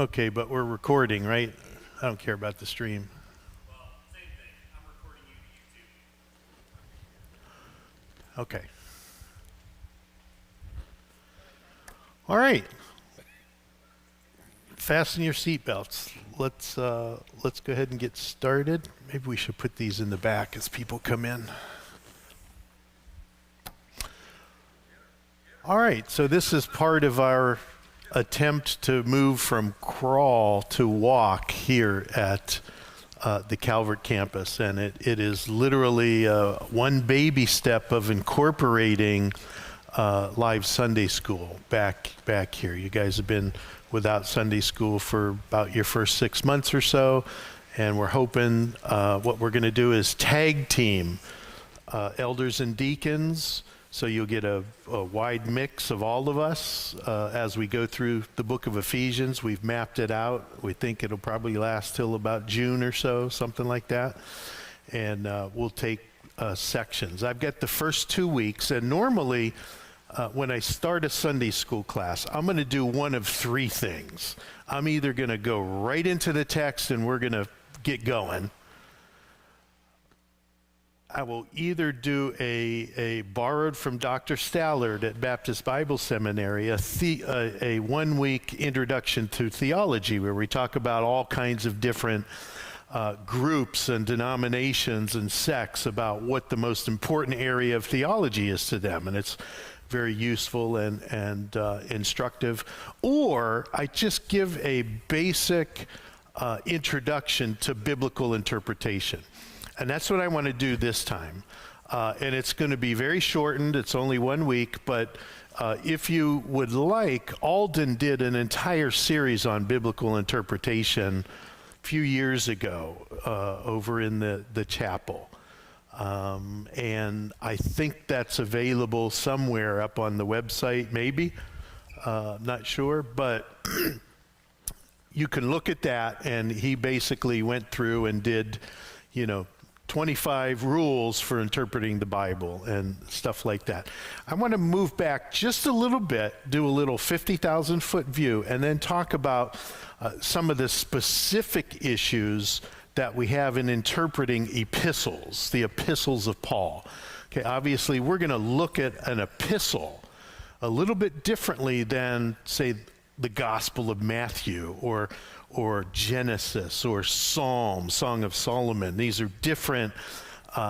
Okay, but we're recording, right? I don't care about the stream. Well, same thing. I'm recording you to YouTube. Okay. All right. Fasten your seatbelts. Let's go ahead and get started. Maybe we should put these in the back as people come in. All right, so this is part of our attempt to move from crawl to walk here at the Calvert campus, and it is literally one baby step of incorporating live Sunday school back here. You guys have been without Sunday school for about your first 6 months or so, and we're hoping what we're going to do is tag team elders and deacons, so you'll get a wide mix of all of us as we go through the book of Ephesians. We've mapped it out. We think it'll probably last till about June or so, something like that. And we'll take sections. I've got the first 2 weeks, and normally when I start a Sunday school class, I'm going to do one of three things. I'm either going to go right into the text and we're going to get going. I will either do a borrowed from Dr. Stallard at Baptist Bible Seminary, a 1 week introduction to theology, where we talk about all kinds of different groups and denominations and sects about what the most important area of theology is to them, and it's very useful and instructive. Or I just give a basic introduction to biblical interpretation. And that's what I want to do this time. And it's going to be very shortened. It's only 1 week. But if you would like, Alden did an entire series on biblical interpretation a few years ago over in the chapel. And I think that's available somewhere up on the website, maybe. Not sure. But you can look at that. And he basically went through and did, 25 rules for interpreting the Bible and stuff like that. I want to move back just a little bit, do a little 50,000 foot view, and then talk about some of the specific issues that we have in interpreting epistles, the epistles of Paul. Okay, obviously we're going to look at an epistle a little bit differently than, say, the Gospel of Matthew or Genesis or Psalm, Song of Solomon. These are different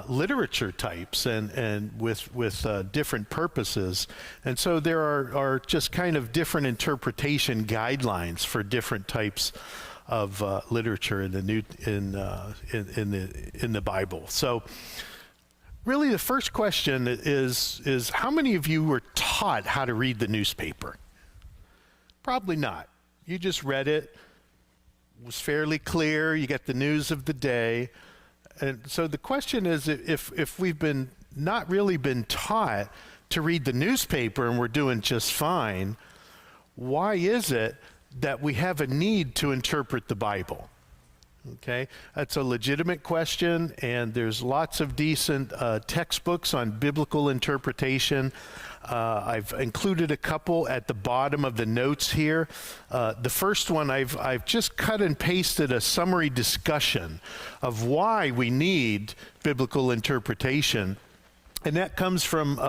literature types and with different purposes. And so there are just kind of different interpretation guidelines for different types of literature in the Bible. So really the first question is how many of you were taught how to read the newspaper? Probably not. You just read it. It was fairly clear. You get the news of the day. And so the question is, if we've not really been taught to read the newspaper and we're doing just fine, why is it that we have a need to interpret the Bible? Okay, that's a legitimate question, and there's lots of decent textbooks on biblical interpretation. I've included a couple at the bottom of the notes here. The first one, I've just cut and pasted a summary discussion of why we need biblical interpretation, and that comes from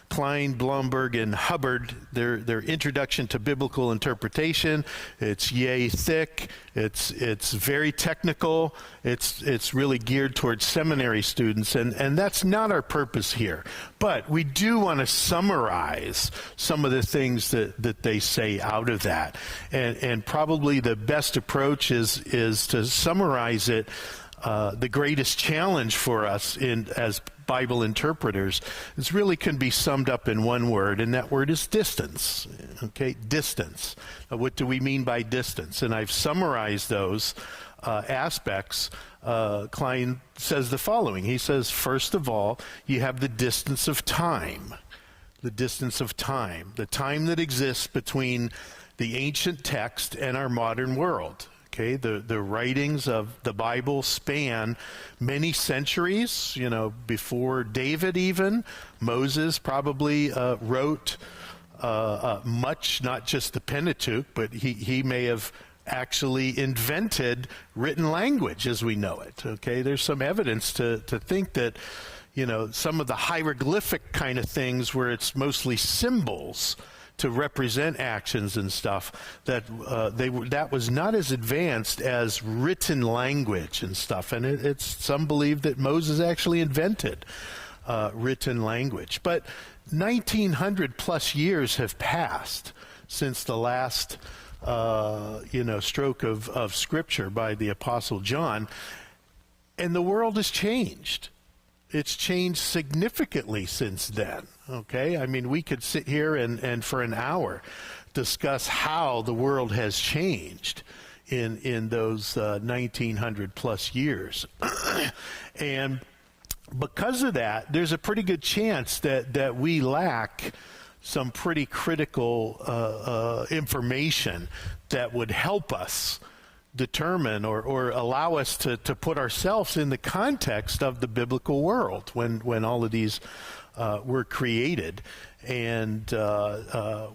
Klein, Blomberg, and Hubbard, their introduction to biblical interpretation. It's yay thick. It's very technical. It's really geared towards seminary students, and that's not our purpose here. But we do want to summarize some of the things that they say out of that, and probably the best approach is to summarize it. The greatest challenge for us as Bible interpreters really can be summed up in one word, and that word is distance. Okay, distance. Now, what do we mean by distance? And I've summarized those aspects. Klein says the following. He says, first of all, you have the distance of time. The distance of time. The time that exists between the ancient text and our modern world. Okay, the writings of the Bible span many centuries, before David even. Moses probably wrote much, not just the Pentateuch, but he may have actually invented written language as we know it. Okay, there's some evidence to think that, you know, some of the hieroglyphic kind of things where it's mostly symbols to represent actions and stuff, that that was not as advanced as written language and stuff. And it's some believe that Moses actually invented written language. But 1900 plus years have passed since the last stroke of Scripture by the Apostle John, and the world has changed. It's changed significantly since then, okay? I mean, we could sit here and for an hour discuss how the world has changed in those 1900 plus years. And because of that, there's a pretty good chance that we lack some pretty critical information that would help us determine or allow us to put ourselves in the context of the biblical world when all of these were created. And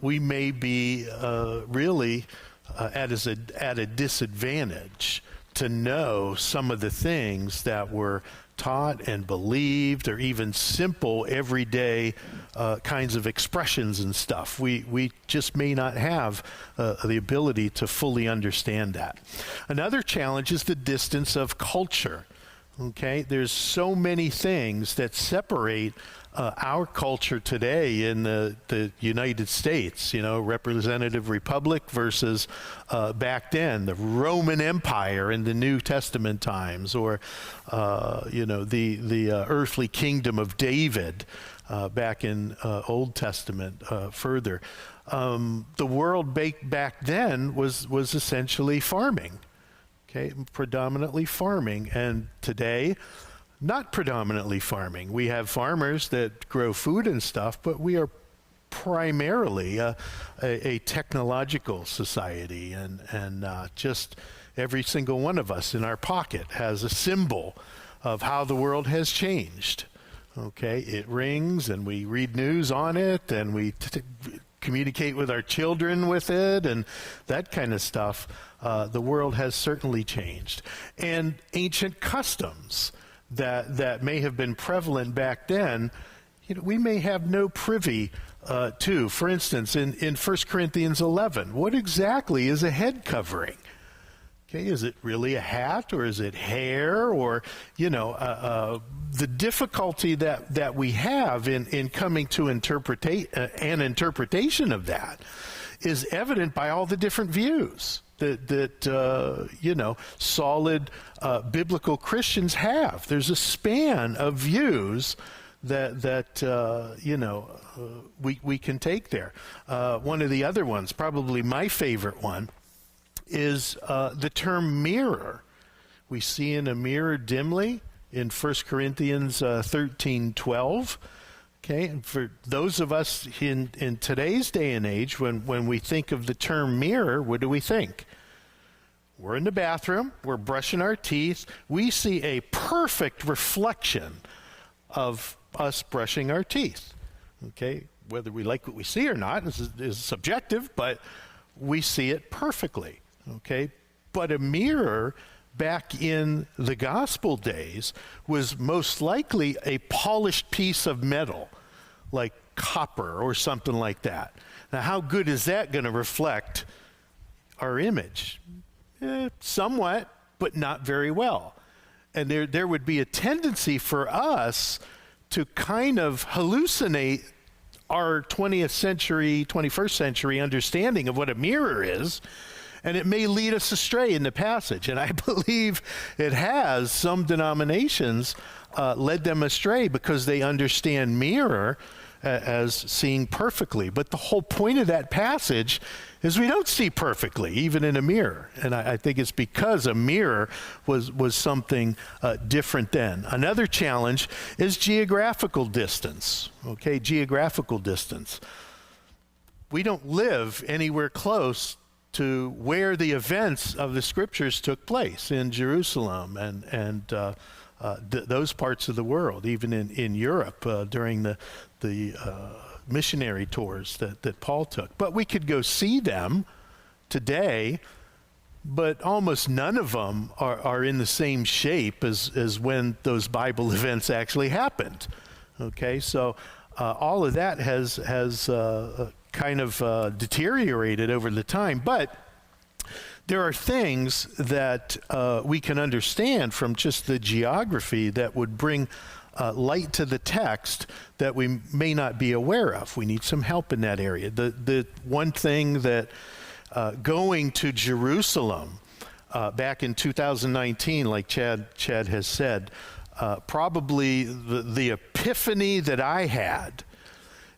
we may be really at a disadvantage to know some of the things that were taught and believed, or even simple everyday kinds of expressions and stuff. We just may not have the ability to fully understand that. Another challenge is the distance of culture. Okay, there's so many things that separate our culture today in the United States, you know, representative republic versus back then, the Roman Empire in the New Testament times, or, the earthly kingdom of David back in Old Testament further. The world back then was essentially farming. Okay, predominantly farming, and today, not predominantly farming. We have farmers that grow food and stuff, but we are primarily a technological society, and just every single one of us in our pocket has a symbol of how the world has changed. Okay, it rings, and we read news on it, and we communicate with our children with it, and that kind of stuff. The world has certainly changed. And ancient customs that may have been prevalent back then, you know, we may have no privy to. For instance, in 1 Corinthians 11, what exactly is a head covering? Okay, is it really a hat, or is it hair, or, the difficulty that we have in coming to an interpretation of that is evident by all the different views that solid biblical Christians have. There's a span of views that we can take there. One of the other ones, probably my favorite one, is the term mirror. We see in a mirror dimly in 1 Corinthians 13:12. Okay, and for those of us in today's day and age, when we think of the term mirror, what do we think? We're in the bathroom, we're brushing our teeth, we see a perfect reflection of us brushing our teeth. Okay, whether we like what we see or not is subjective, but we see it perfectly. Okay, but a mirror back in the gospel days was most likely a polished piece of metal, like copper or something like that. Now, how good is that going to reflect our image? Somewhat, but not very well. And there would be a tendency for us to kind of hallucinate our 20th century, 21st century understanding of what a mirror is, and it may lead us astray in the passage. And I believe it has. Some denominations led them astray because they understand mirror as seeing perfectly. But the whole point of that passage is we don't see perfectly, even in a mirror. And I think it's because a mirror was something different then. Another challenge is geographical distance. Okay, geographical distance. We don't live anywhere close to where the events of the scriptures took place in Jerusalem and those parts of the world, even in Europe during the missionary tours that Paul took. But we could go see them today but almost none of them are in the same shape as when those Bible events actually happened. Okay, so all of that has kind of deteriorated over the time, but there are things that we can understand from just the geography that would bring light to the text that we may not be aware of. We need some help in that area. The one thing that going to Jerusalem back in 2019, like Chad has said, probably the epiphany that I had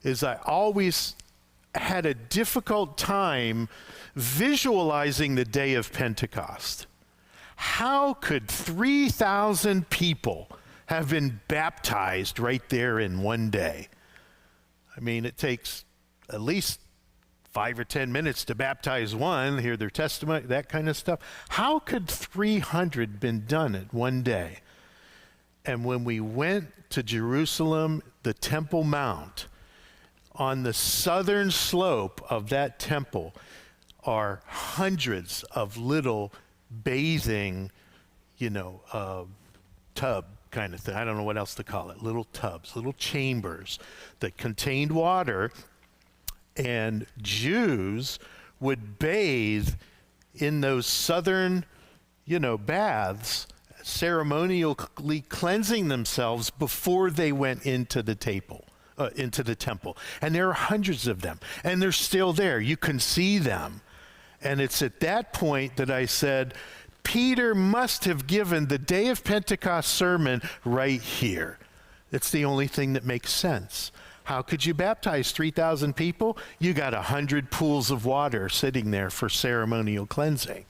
is I always had a difficult time visualizing the day of Pentecost. How could 3,000 people have been baptized right there in one day? I mean, it takes at least 5 or 10 minutes to baptize one, hear their testimony, that kind of stuff. How could 300 been done at one day? And when we went to Jerusalem, the Temple Mount, on the southern slope of that temple are hundreds of little bathing, tub kind of thing. I don't know what else to call it. Little tubs, little chambers that contained water, and Jews would bathe in those southern, baths, ceremonially cleansing themselves before they went into the temple. And there are hundreds of them, and they're still there. You can see them. And it's at that point that I said, Peter must have given the day of Pentecost sermon right here. It's the only thing that makes sense. How could you baptize 3,000 people? You got 100 pools of water sitting there for ceremonial cleansing.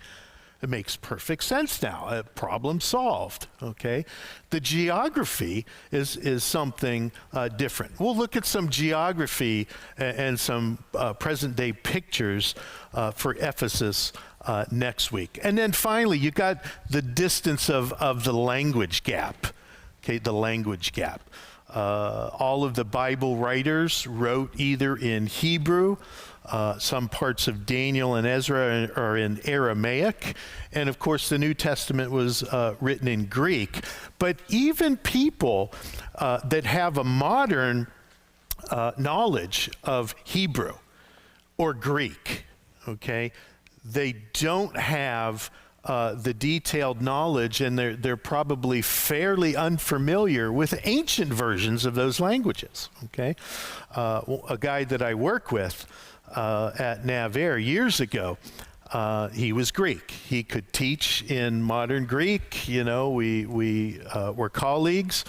It makes perfect sense now. Problem solved, okay? The geography is something different. We'll look at some geography and some present-day pictures for Ephesus next week. And then finally, you got the distance of the language gap, okay, the language gap. All of the Bible writers wrote either in Hebrew, some parts of Daniel and Ezra are in Aramaic, and of course the New Testament was written in Greek. But even people that have a modern knowledge of Hebrew or Greek, okay, they don't have the detailed knowledge, and they're probably fairly unfamiliar with ancient versions of those languages, okay? A guy that I work with at Navarre years ago, he was Greek. He could teach in modern Greek. We were colleagues,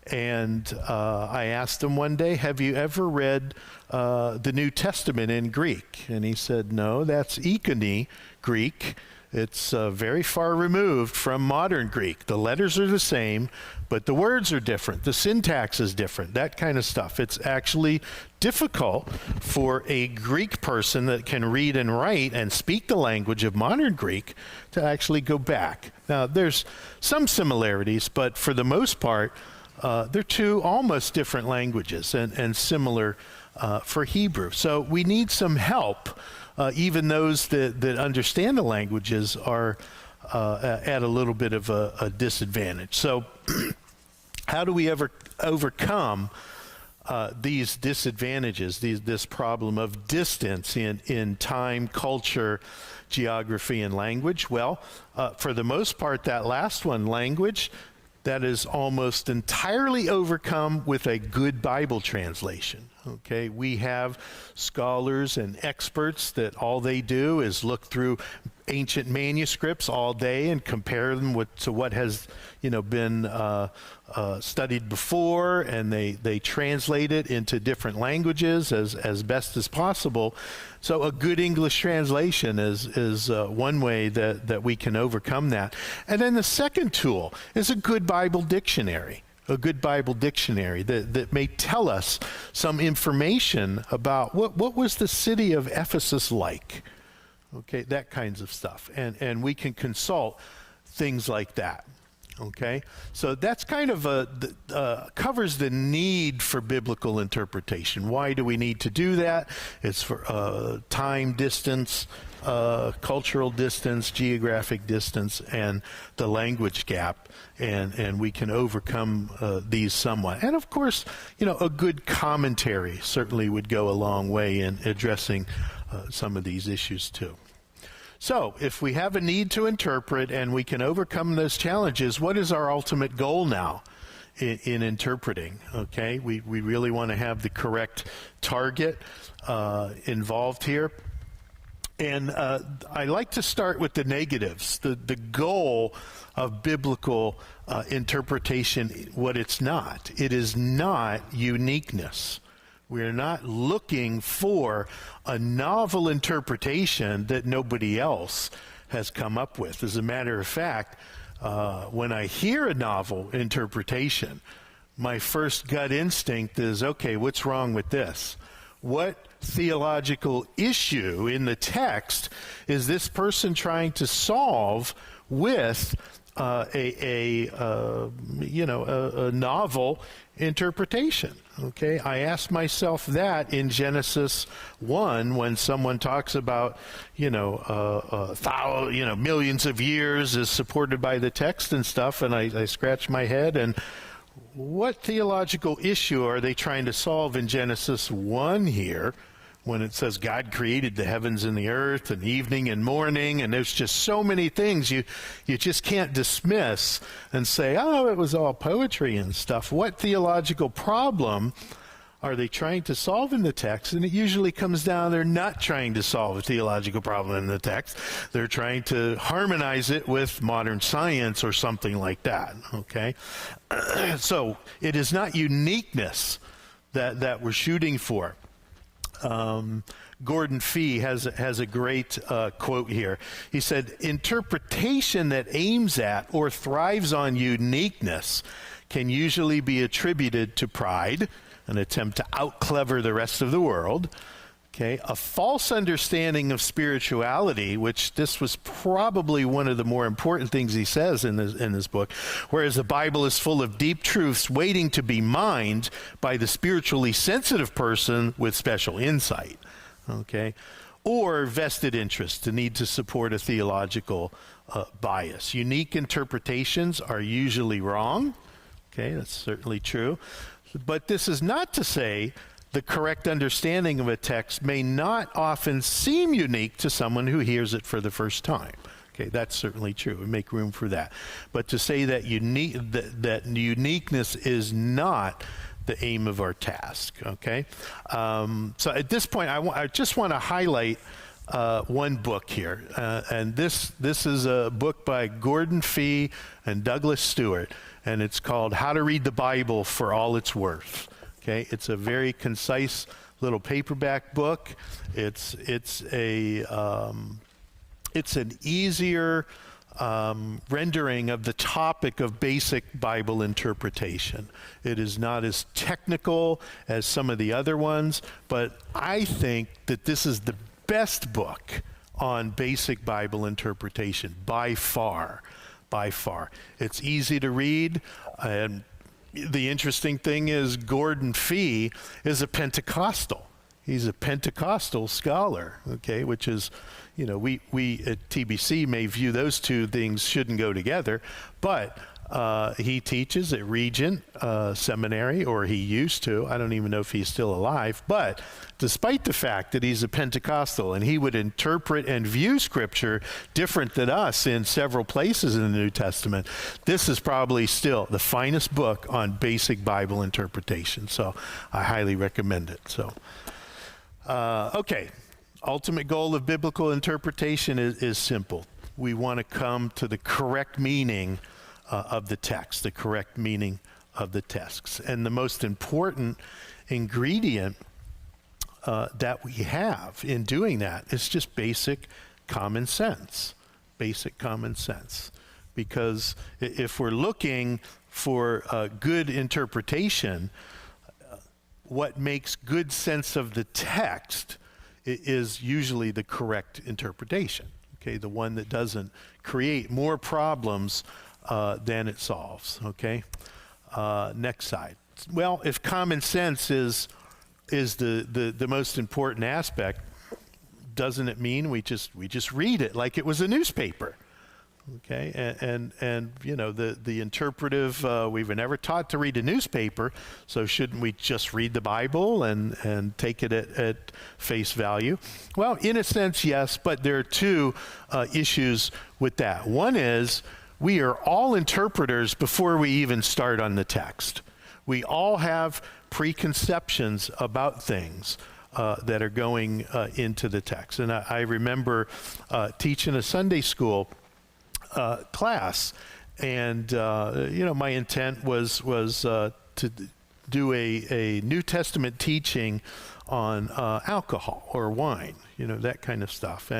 and I asked him one day, have you ever read the New Testament in Greek? And he said, no, that's Ikoné Greek. It's very far removed from modern Greek. The letters are the same, but the words are different. The syntax is different, that kind of stuff. It's actually difficult for a Greek person that can read and write and speak the language of modern Greek to actually go back. Now, there's some similarities, but for the most part, they're two almost different languages and similar for Hebrew. So we need some help. Even those that understand the languages are at a little bit of a disadvantage. So how do we ever overcome these disadvantages, this problem of distance in time, culture, geography, and language? Well, for the most part, that last one, language, that is almost entirely overcome with a good Bible translation. Okay, we have scholars and experts that all they do is look through ancient manuscripts all day and compare them to what has been studied before, and they translate it into different languages as best as possible. So a good English translation is one way that we can overcome that. And then the second tool is a good Bible dictionary. A good Bible dictionary that may tell us some information about what was the city of Ephesus like. Okay, that kinds of stuff. And we can consult things like that. Okay, so that's kind of covers the need for biblical interpretation. Why do we need to do that? It's for time, distance, cultural distance, geographic distance, and the language gap, and we can overcome these somewhat. And of course, a good commentary certainly would go a long way in addressing some of these issues too. So, if we have a need to interpret and we can overcome those challenges, what is our ultimate goal now in interpreting? Okay, we really want to have the correct target involved here. And I like to start with the negatives, the goal of biblical interpretation, what it's not. It is not uniqueness. We're not looking for a novel interpretation that nobody else has come up with. As a matter of fact, when I hear a novel interpretation, my first gut instinct is, okay, what's wrong with this? What theological issue in the text is this person trying to solve with a novel interpretation? Okay, I asked myself that in Genesis 1 when someone talks about millions of years is supported by the text and stuff, and I scratch my head, and what theological issue are they trying to solve in Genesis 1 here when it says God created the heavens and the earth and evening and morning, and there's just so many things you just can't dismiss and say, oh, it was all poetry and stuff. What theological problem are they trying to solve in the text? And it usually comes down, they're not trying to solve a theological problem in the text. They're trying to harmonize it with modern science or something like that, okay? So it is not uniqueness that we're shooting for. Gordon Fee has a great quote here. He said, interpretation that aims at or thrives on uniqueness can usually be attributed to pride, an attempt to out-clever the rest of the world, okay, a false understanding of spirituality, which this was probably one of the more important things he says in this book, whereas the Bible is full of deep truths waiting to be mined by the spiritually sensitive person with special insight, okay, or vested interest, the need to support a theological bias. Unique interpretations are usually wrong, okay, that's certainly true, but this is not to say the correct understanding of a text may not often seem unique to someone who hears it for the first time. Okay, that's certainly true. We make room for that. But to say that uniqueness is not the aim of our task. Okay, so at this point, I just want to highlight one book here, and this is a book by Gordon Fee and Douglas Stewart, and it's called How to Read the Bible for All It's Worth. Okay, it's a very concise little paperback book. It's an easier rendering of the topic of basic Bible interpretation. It is not as technical as some of the other ones, but I think that this is the best book on basic Bible interpretation by far. By far, it's easy to read, and the interesting thing is Gordon Fee is a Pentecostal. He's a Pentecostal scholar, okay, which is, we at TBC may view those two things shouldn't go together, but he teaches at Regent Seminary, or he used to. I don't even know if he's still alive, but despite the fact that he's a Pentecostal and he would interpret and view Scripture different than us in several places in the New Testament, this is probably still the finest book on basic Bible interpretation, so I highly recommend it. So, okay, ultimate goal of biblical interpretation is simple. We want to come to the correct meaning of the text, the correct meaning of the text. And the most important ingredient that we have in doing that is just basic common sense. Basic common sense. Because if we're looking for a good interpretation, what makes good sense of the text is usually the correct interpretation. Okay, the one that doesn't create more problems than it solves, okay? Next slide. Well, if common sense is the most important aspect, doesn't it mean we just read it like it was a newspaper? Okay, and you know, the interpretive, we were never taught to read a newspaper, so shouldn't we just read the Bible and take it at face value? Well, in a sense, yes, but there are two issues with that. One is we are all interpreters before we even start on the text. We all have preconceptions about things that are going into the text. And I remember teaching a Sunday school class, and you know, my intent was to do a New Testament teaching on alcohol or wine, you know, that kind of stuff.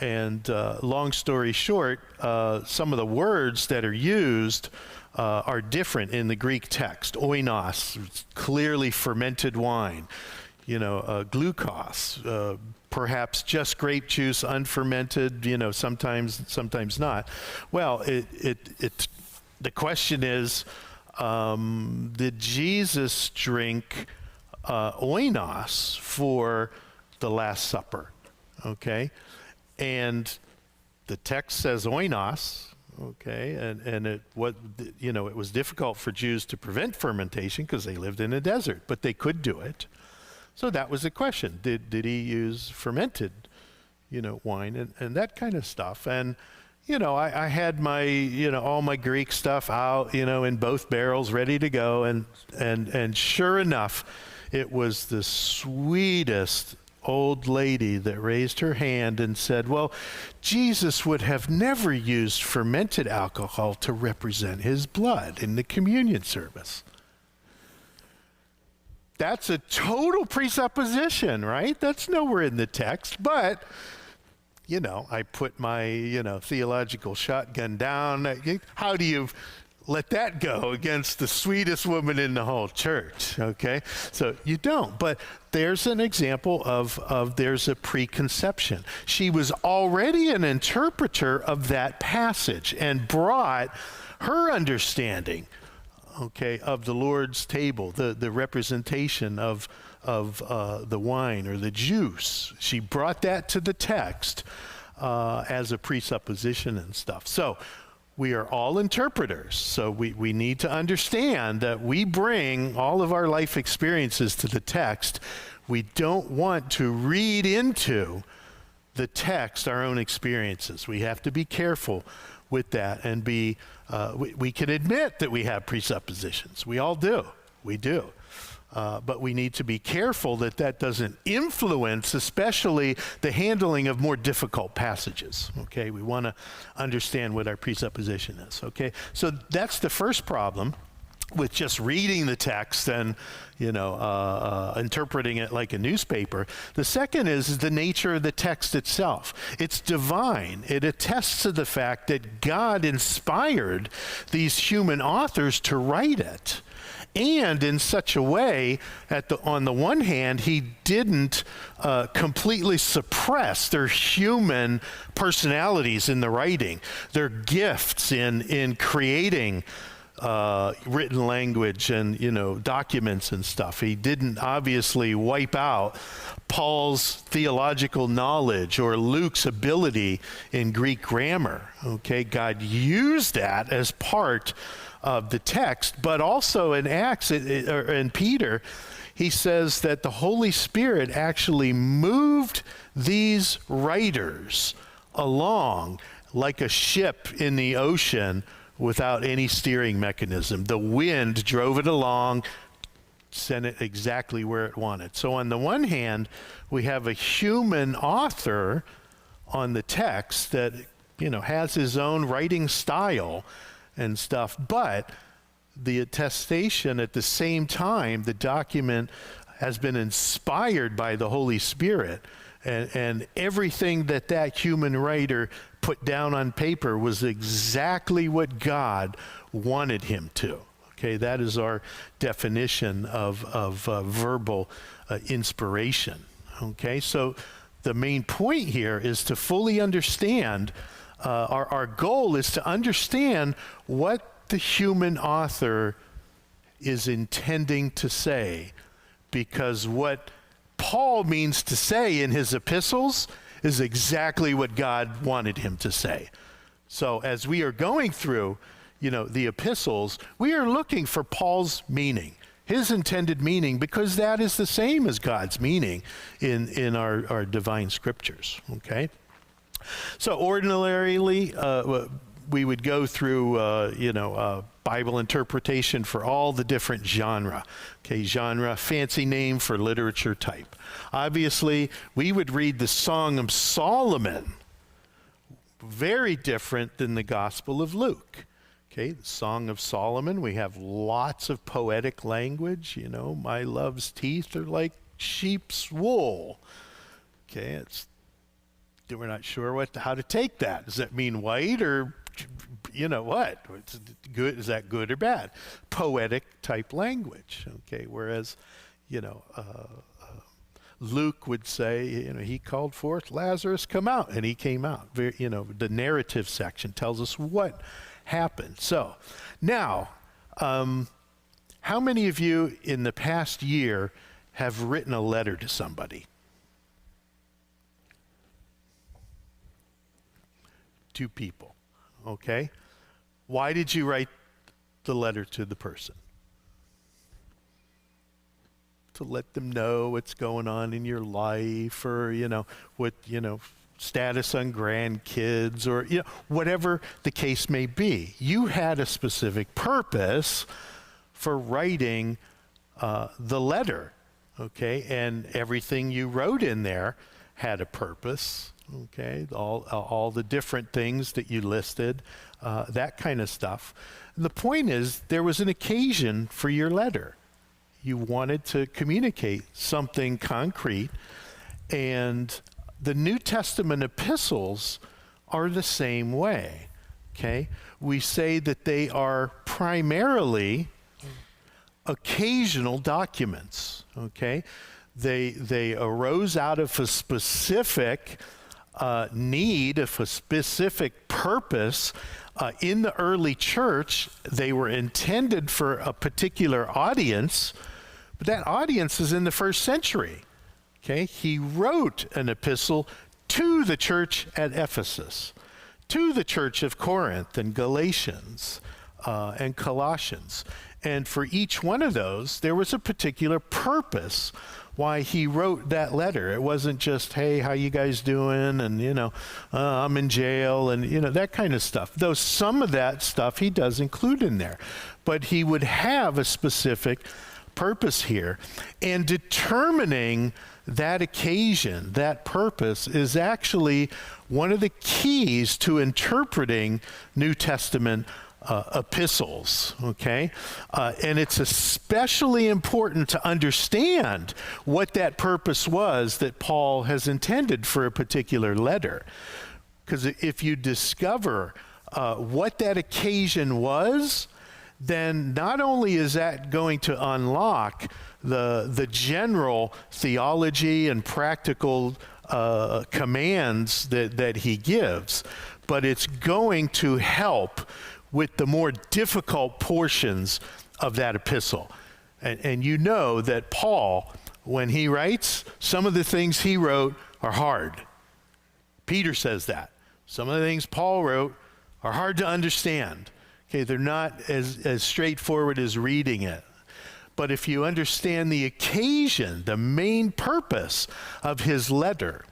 And long story short, some of the words that are used are different in the Greek text. Oinos, clearly fermented wine. You know, glucose, perhaps just grape juice, unfermented, you know, sometimes not. Well, the question is, did Jesus drink oinos for the Last Supper? Okay, and the text says oinos. Okay, and it was difficult for Jews to prevent fermentation because they lived in a desert, but they could do it. So that was the question. Did he use fermented, you know, wine and that kind of stuff? And, you know, I had my, you know, all my Greek stuff out, you know, in both barrels ready to go. And sure enough, it was the sweetest old lady that raised her hand and said, well, Jesus would have never used fermented alcohol to represent his blood in the communion service. That's a total presupposition, right? That's nowhere in the text, but, you know, I put my, you know, theological shotgun down. How do you let that go against the sweetest woman in the whole church, okay? So you don't, but there's an example of there's a preconception. She was already an interpreter of that passage and brought her understanding, okay, of the Lord's table, the representation of the wine or the juice. She brought that to the text as a presupposition and stuff. So we are all interpreters. So we need to understand that we bring all of our life experiences to the text. We don't want to read into the text our own experiences. We have to be careful with that and be we can admit that we have presuppositions. We all do. We do. But we need to be careful that that doesn't influence, especially the handling of more difficult passages. Okay, we want to understand what our presupposition is. Okay, so that's the first problem with just reading the text and, you know, interpreting it like a newspaper. The second is the nature of the text itself. It's divine. It attests to the fact that God inspired these human authors to write it. And in such a way, on the one hand, he didn't completely suppress their human personalities in the writing, their gifts in creating written language and, you know, documents and stuff. He didn't obviously wipe out Paul's theological knowledge or Luke's ability in Greek grammar. Okay, God used that as part of the text, but also in Acts, in Peter, he says that the Holy Spirit actually moved these writers along like a ship in the ocean without any steering mechanism. The wind drove it along, sent it exactly where it wanted. So on the one hand, we have a human author on the text that, you know, has his own writing style and stuff, but the attestation at the same time, the document has been inspired by the Holy Spirit, and everything that human writer put down on paper was exactly what God wanted him to. Okay, that is our definition of verbal inspiration. Okay, so the main point here is to fully understand our goal is to understand what the human author is intending to say, because what Paul means to say in his epistles is exactly what God wanted him to say. So as we are going through, the epistles, we are looking for Paul's meaning, his intended meaning, because that is the same as God's meaning in our divine scriptures, okay? So ordinarily, we would go through, Bible interpretation for all the different genre. Okay, genre, fancy name for literature type. Obviously, we would read the Song of Solomon, very different than the Gospel of Luke. Okay, the Song of Solomon, we have lots of poetic language. My love's teeth are like sheep's wool. Okay, we're not sure how to take that. Does that mean white or what? It's good. Is that good or bad? Poetic type language. Okay, whereas, Luke would say, he called forth Lazarus, come out, and he came out. The narrative section tells us what happened. So now, how many of you in the past year have written a letter to somebody? 2 people. Okay? Why did you write the letter to the person? To let them know what's going on in your life, or what status on grandkids, or whatever the case may be. You had a specific purpose for writing the letter, okay? And everything you wrote in there had a purpose. Okay, all the different things that you listed, that kind of stuff. The point is, there was an occasion for your letter. You wanted to communicate something concrete, and the New Testament epistles are the same way. Okay, we say that they are primarily occasional documents. Okay, they arose out of a specific need, of a specific purpose. In the early church, they were intended for a particular audience, but that audience is in the first century. Okay, he wrote an epistle to the church at Ephesus, to the church of Corinth and Galatians and Colossians. And for each one of those, there was a particular purpose why he wrote that letter. It wasn't just, hey, how you guys doing? And, I'm in jail and, that kind of stuff. Though some of that stuff he does include in there. But he would have a specific purpose here. And determining that occasion, that purpose, is actually one of the keys to interpreting New Testament epistles, okay? And it's especially important to understand what that purpose was that Paul has intended for a particular letter. Because if you discover what that occasion was, then not only is that going to unlock the general theology and practical commands that he gives, but it's going to help with the more difficult portions of that epistle. And that Paul, when he writes, some of the things he wrote are hard. Peter says that. Some of the things Paul wrote are hard to understand. Okay, they're not as straightforward as reading it. But if you understand the occasion, the main purpose of his letter,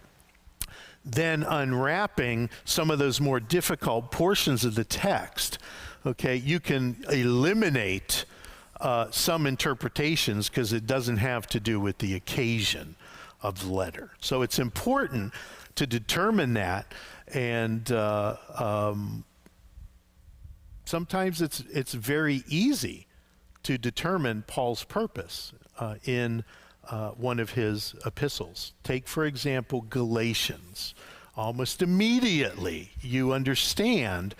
then unwrapping some of those more difficult portions of the text, okay, you can eliminate some interpretations because it doesn't have to do with the occasion of the letter. So it's important to determine that, and sometimes it's very easy to determine Paul's purpose in one of his epistles. Take, for example, Galatians. Almost immediately, you understand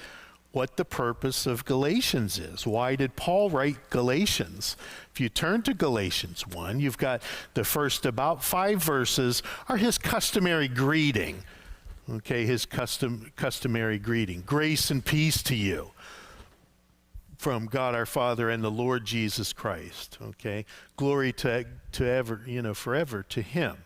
what the purpose of Galatians is. Why did Paul write Galatians? If you turn to Galatians 1, you've got the first about 5 verses are his customary greeting. Okay, his customary greeting. Grace and peace to you from God our Father and the Lord Jesus Christ. Okay, glory to ever, forever to him.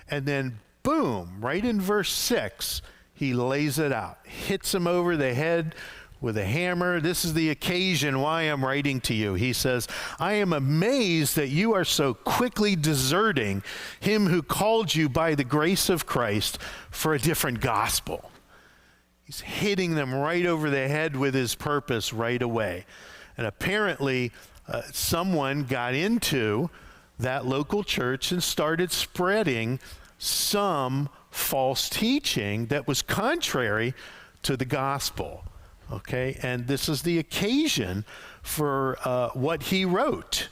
And then boom, right in verse 6, he lays it out, hits him over the head with a hammer. This is the occasion why I'm writing to you. He says, I am amazed that you are so quickly deserting him who called you by the grace of Christ for a different gospel. He's hitting them right over the head with his purpose right away. And apparently, someone got into that local church and started spreading some false teaching that was contrary to the gospel. Okay, and this is the occasion for what he wrote.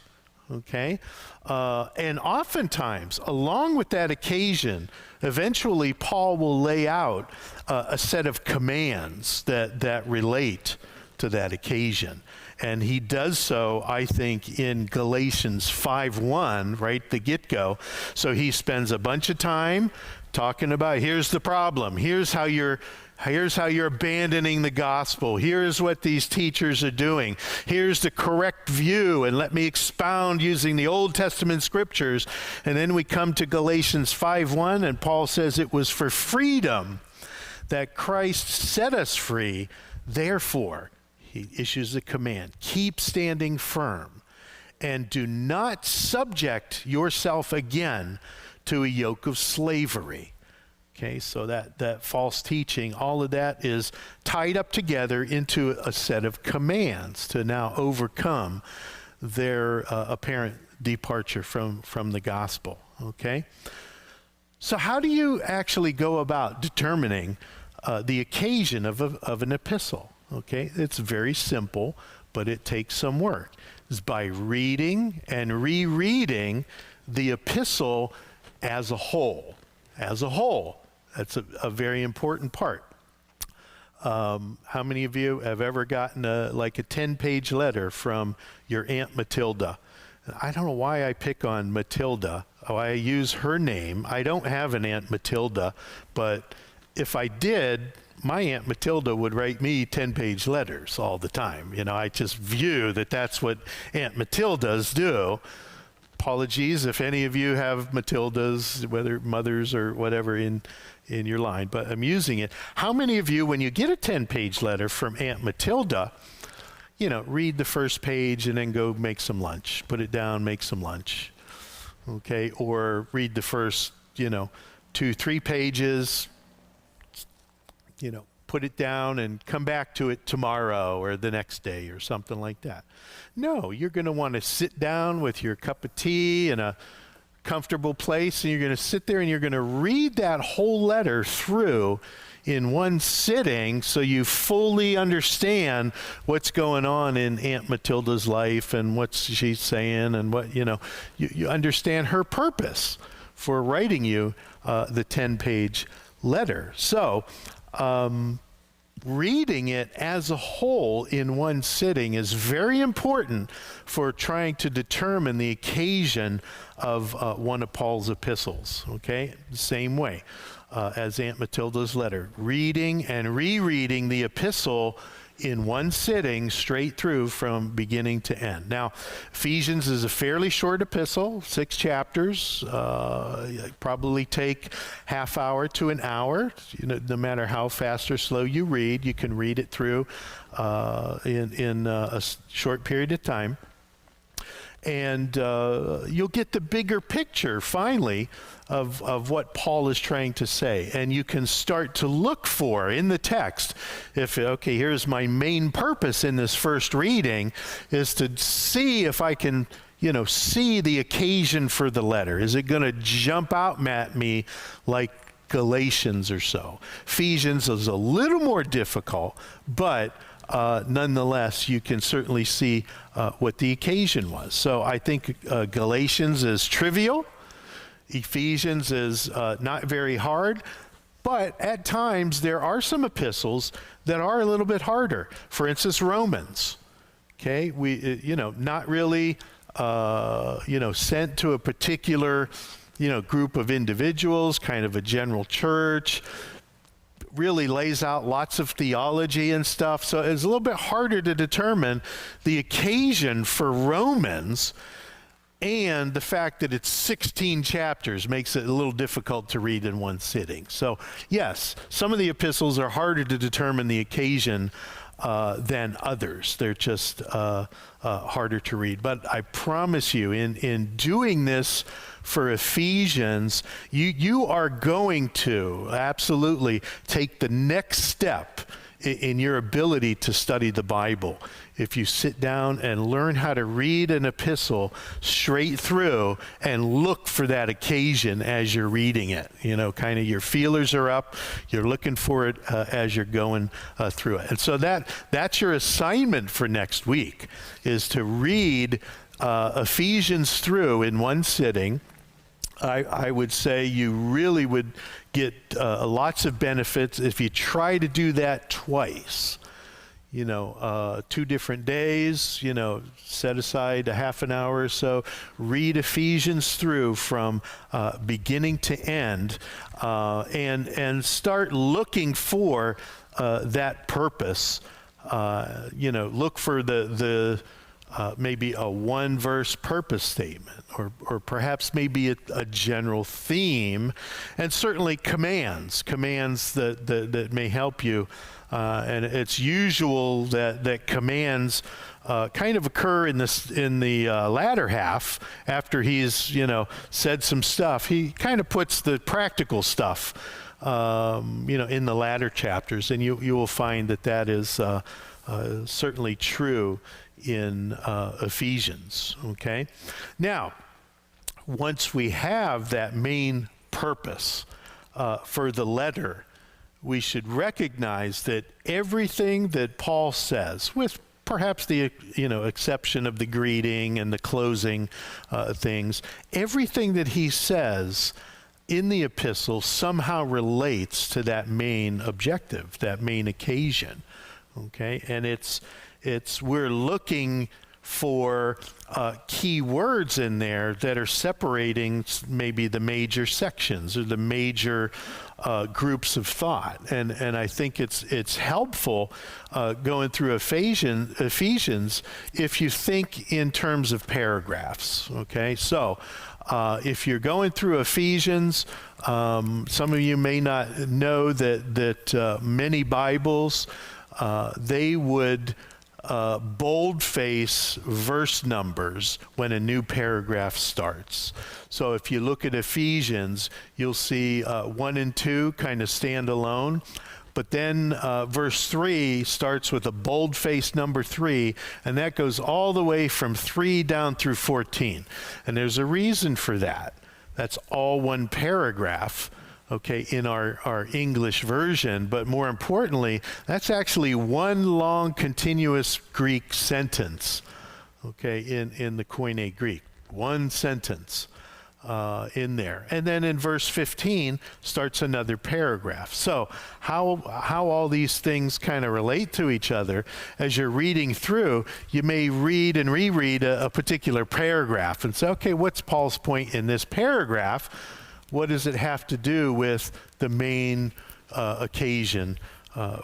Okay, and oftentimes, along with that occasion, eventually Paul will lay out a set of commands that relate to that occasion. And he does so, I think, in Galatians 5:1, right, the get-go. So he spends a bunch of time talking about, here's the problem, here's how you're abandoning the gospel. Here's what these teachers are doing. Here's the correct view, and let me expound using the Old Testament scriptures. And then we come to Galatians 5:1, and Paul says it was for freedom that Christ set us free. Therefore, he issues a command, keep standing firm, and do not subject yourself again to a yoke of slavery. Okay, so that false teaching, all of that is tied up together into a set of commands to now overcome their apparent departure from the gospel. Okay, so how do you actually go about determining the occasion of an epistle? Okay, it's very simple, but it takes some work. It's by reading and rereading the epistle as a whole. As a whole. That's a very important part. How many of you have ever gotten a 10-page letter from your Aunt Matilda? I don't know why I pick on Matilda. I use her name. I don't have an Aunt Matilda, but if I did, my Aunt Matilda would write me 10-page letters all the time. I just view that that's what Aunt Matildas do. Apologies if any of you have Matildas, whether mothers or whatever in your line, but I'm using it. How many of you, when you get a 10-page letter from Aunt Matilda, read the first page and then go make some lunch, put it down, make some lunch, okay? Or read the first, 2-3 pages, put it down and come back to it tomorrow or the next day or something like that. No, you're going to want to sit down with your cup of tea in a comfortable place, and you're going to sit there and you're going to read that whole letter through in one sitting so you fully understand what's going on in Aunt Matilda's life and what she's saying and what, you understand her purpose for writing you the 10-page letter. So, reading it as a whole in one sitting is very important for trying to determine the occasion of one of Paul's epistles, okay? Same way as Aunt Matilda's letter. Reading and rereading the epistle in one sitting straight through from beginning to end. Now, Ephesians is a fairly short epistle, 6 chapters, probably take half hour to an hour. No matter how fast or slow you read, you can read it through in a short period of time. And you'll get the bigger picture, finally, of what Paul is trying to say. And you can start to look for in the text, here's my main purpose in this first reading, is to see if I can, see the occasion for the letter. Is it going to jump out at me like Galatians or so? Ephesians is a little more difficult, but nonetheless, you can certainly see what the occasion was. So I think Galatians is trivial. Ephesians is not very hard. But at times, there are some epistles that are a little bit harder. For instance, Romans. Okay, not really, sent to a particular, group of individuals, kind of a general church. really lays out lots of theology and stuff. So it's a little bit harder to determine the occasion for Romans, and the fact that it's 16 chapters makes it a little difficult to read in one sitting. So yes, some of the epistles are harder to determine the occasion than others. They're just harder to read. But I promise you, in doing this for Ephesians, you are going to absolutely take the next step in your ability to study the Bible. If you sit down and learn how to read an epistle straight through and look for that occasion as you're reading it, kind of your feelers are up, you're looking for it as you're going through it. And so that's your assignment for next week, is to read Ephesians through in one sitting. I would say you really would get lots of benefits if you try to do that twice. 2 different days, set aside a half an hour or so, read Ephesians through from beginning to end, and start looking for that purpose. Look for the maybe a one-verse purpose statement, or perhaps maybe a general theme, and certainly commands that may help you. And it's usual that commands kind of occur in the latter half, after he's said some stuff. He kind of puts the practical stuff in the latter chapters, and you will find that is certainly true in Ephesians. Okay, now once we have that main purpose for the letter, we should recognize that everything that Paul says, with perhaps the exception of the greeting and the closing things, everything that he says in the epistle somehow relates to that main objective, that main occasion. Okay, and we're looking for key words in there that are separating maybe the major sections or the major groups of thought, and I think it's helpful going through Ephesians if you think in terms of paragraphs. Okay, so if you're going through Ephesians, some of you may not know that many Bibles they would boldface verse numbers when a new paragraph starts. So if you look at Ephesians, you'll see 1 and 2 kind of stand alone. But then verse 3 starts with a boldface number 3, and that goes all the way from 3 down through 14. And there's a reason for that. That's all one paragraph. Okay, in our English version, but more importantly, that's actually one long continuous Greek sentence, okay, in the Koine Greek. One sentence in there. And then in verse 15 starts another paragraph. So how all these things kind of relate to each other, as you're reading through, you may read and reread a particular paragraph and say, okay, what's Paul's point in this paragraph? What does it have to do with the main occasion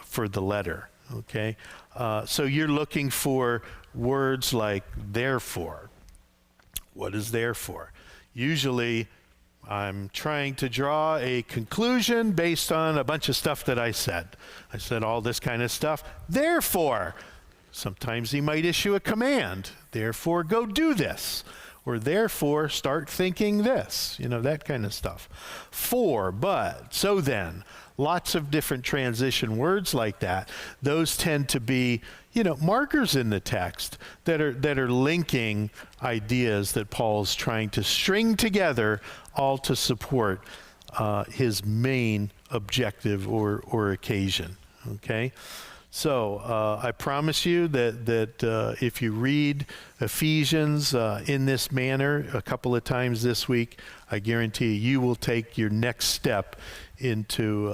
for the letter? Okay, so you're looking for words like therefore. What is therefore? Usually, I'm trying to draw a conclusion based on a bunch of stuff that I said. I said all this kind of stuff. Therefore, sometimes he might issue a command. Therefore, go do this. Or therefore, start thinking this, that kind of stuff. For, but, so then, lots of different transition words like that. Those tend to be, markers in the text that are linking ideas that Paul's trying to string together, all to support his main objective or occasion. Okay. So I promise you that if you read Ephesians in this manner a couple of times this week, I guarantee you will take your next step into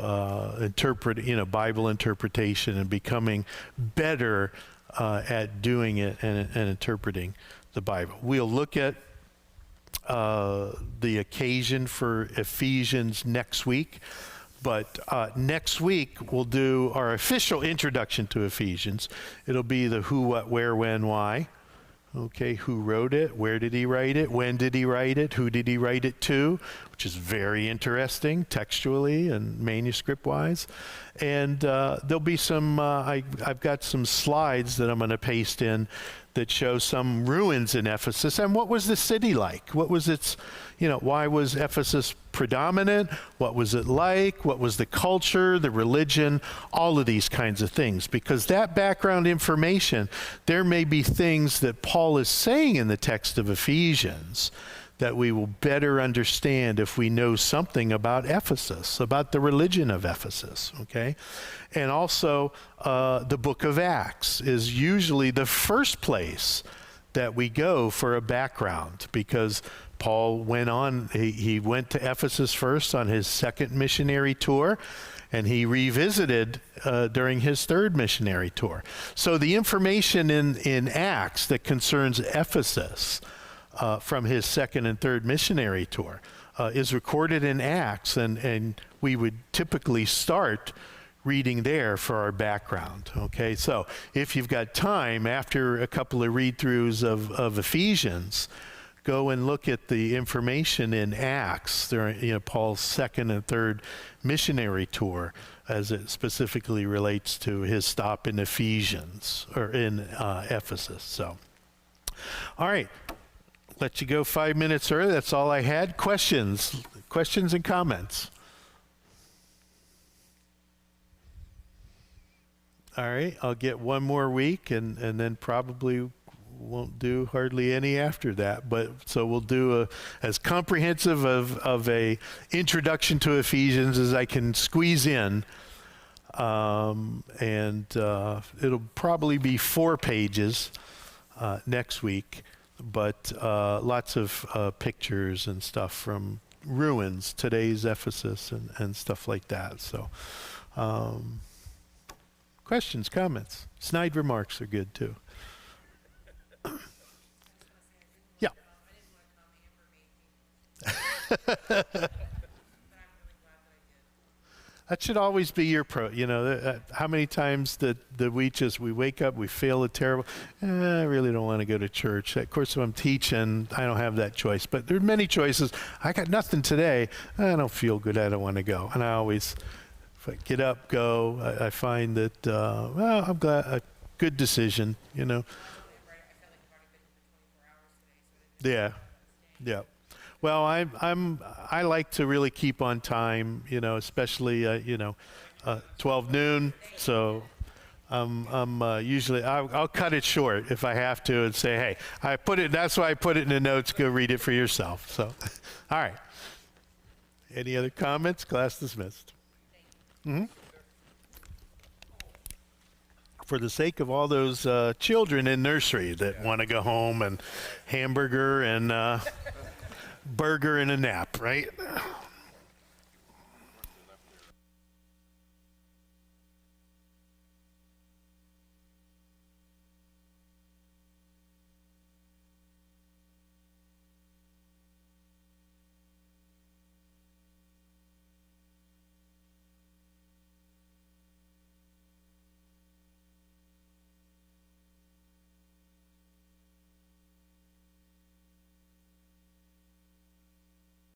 Bible interpretation and becoming better at doing it and interpreting the Bible. We'll look at the occasion for Ephesians next week. But next week, we'll do our official introduction to Ephesians. It'll be the who, what, where, when, why. Okay, who wrote it? Where did he write it? When did he write it? Who did he write it to? Which is very interesting textually and manuscript-wise. And there'll be some, I've got some slides that I'm going to paste in that show some ruins in Ephesus. And what was the city like? What was its, why was Ephesus predominant? What was it like? What was the culture, the religion, all of these kinds of things? Because that background information, there may be things that Paul is saying in the text of Ephesians that we will better understand if we know something about Ephesus, about the religion of Ephesus, okay? And also, the book of Acts is usually the first place that we go for a background, because Paul went on, he went to Ephesus first on his second missionary tour, and he revisited during his third missionary tour. So the information in Acts that concerns Ephesus from his second and third missionary tour is recorded in Acts, and we would typically start reading there for our background. Okay, so if you've got time after a couple of read-throughs of Ephesians, go and look at the information in Acts during Paul's second and third missionary tour, as it specifically relates to his stop in Ephesians or in Ephesus. So, all right, let you go 5 minutes early. That's all I had. Questions and comments. All right, I'll get one more week and then probably won't do hardly any after that. But so we'll do as comprehensive of a introduction to Ephesians as I can squeeze in. And it'll probably be 4 pages next week, but lots of pictures and stuff from ruins, today's Ephesus and stuff like that. So questions, comments, snide remarks are good too. Yeah. That should always be your how many times that we wake up, we feel terrible. I really don't want to go to church. Of course, if I'm teaching, I don't have that choice. But there are many choices. I got nothing today. I don't feel good. I don't want to go. And I always, if I get up, go, I find that, I'm glad, a good decision, Yeah, yeah. Well, I like to really keep on time, especially 12 noon. So I'm usually I'll cut it short if I have to and say, hey, that's why I put it in the notes. Go read it for yourself. So, all right. Any other comments? Class dismissed. Mm-hmm. For the sake of all those children in nursery that want to go home and hamburger and burger and a nap, right?